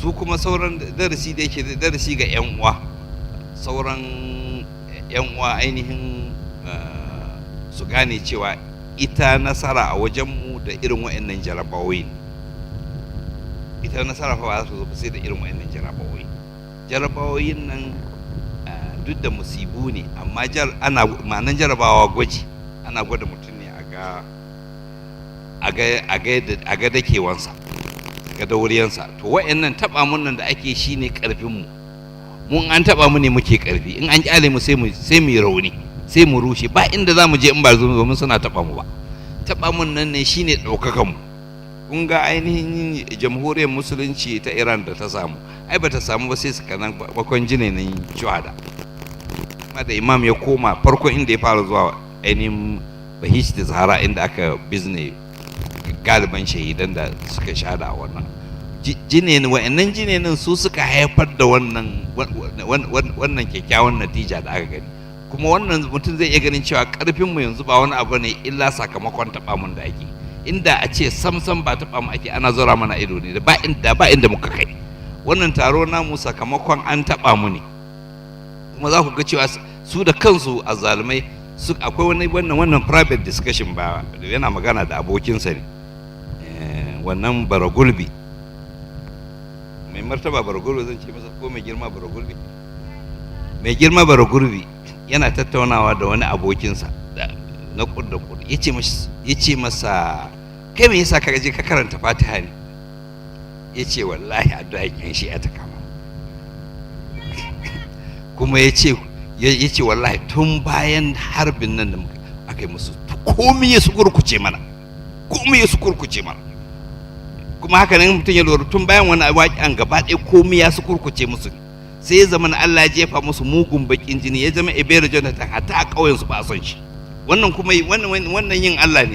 su kuma sauran darasi da yake darasi ga 'yan uwa, sauran 'yan uwa ainihin su gane cewa ita nasara a wajenmu da irin wa'annan jarabawoyi. Ita nasara fa ba za su zo sai da irin wa'annan jarabawoyi. Jarabawoyin nan duk da musibu ne, amma ma'anan jarabawa gwaji, ana gwada mutum ne a ga dakewansa, a ga dauriyansa. To wa'annan taɓa mun nan da ake shi ne ƙarfinmu. Mun an taɓa mu ne muke ƙarfi, in an ƙyale mu sai mu yi rauni, sai mu rushe. Ba inda za mu je in ba domin suna taɓa mu ba. Taɓa mun nan ne shi ne ɗaukakanmu. Kun ga ainihin jamhuriyar musulunci ta Iran da ta samu, ai ba ta samu ba sai su kanan bakon jinin shuhada. Da imam ya koma farko inda ya fara zuwa ainihin Bahish da Zahara, inda aka bizne galiban shahidan da suka shahada a wannan jinin. Wa'annan jinin su suka haifar da wannan kyakkyawan natija da aka gani. Kuma wannan mutum zai iya ganin cewa karfin mu yanzu ba wani abu ne illa sakamakon taɓa mun da ake. Inda a ce samsam ba taɓa mu ake, ana zura mana ido ne da ba inda muka kai. Wannan taro namu sakamakon an taɓa mu ne. Kuma za ku ga cewa su da kansu azzalumai akwai wannan private discussion, ba yana magana da abokinsa ne, wannan Baragulbi, mai martaba Baragulbi zan ce masa, ko mai girma Baragulbi, mai girma Baragulbi yana tattaunawa da wani abokinsa na kudda kudu. Ya ce masa, kai me yasa ka je ka karanta Fatiha ne? Ya ce wallahi addu'a yan shi ya ta kama. Kuma ya ce wallahi tun bayan harbin nan da aka yi musu komai ya su kurkuce mana. Kuma haka nan mutum ya lura, tun bayan wani waƙiyan gaba ɗaya komai ya su kurkuce musu. Sai ya zama Allah ya jefa musu mugun bakin jini, ya zama Ebere Jonathan hatta a ƙauyen su ba a son shi. Wannan kuma wannan yin Allah ne.